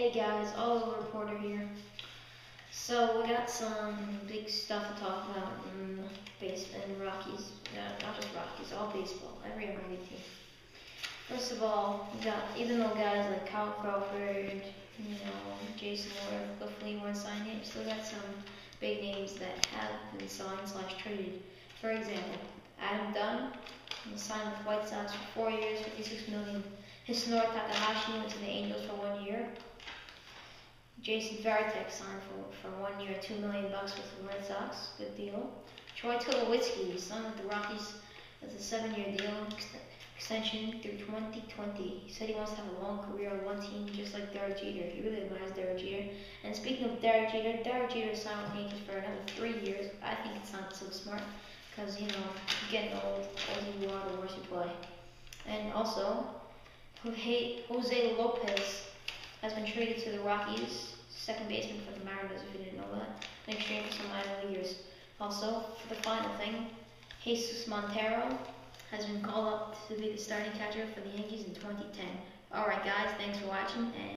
Hey guys, Oliver Reporter here. So we got some big stuff to talk about in Rockies. Not just Rockies, all baseball, every MLB team. First of all, we got, even though guys like Kyle Crawford, Jason Moore, Cliff Lee weren't signed yet, you still got some big names that have been signed/traded. For example, Adam Dunn was signed with White Sox for 4 years, $56 million. Hisnor Takahashi went to the Angels for 1 year. Jason Varitek signed for 1 year, $2 million with the Red Sox. Good deal. Troy Tulowitzki signed with the Rockies as a 7-year deal extension through 2020. He said he wants to have a long career on one team, just like Derek Jeter. He really admires Derek Jeter. And speaking of Derek Jeter signed with the Yankees for another 3 years. I think it's not so smart because, getting old, as you are, the worse you play. And also, Jose Lopez has been traded to the Rockies, second baseman for the Mariners, if you didn't know that, in exchange for some minor leaguers. Also, for the final thing, Jesus Montero has been called up to be the starting catcher for the Yankees in 2010. Alright guys, thanks for watching, and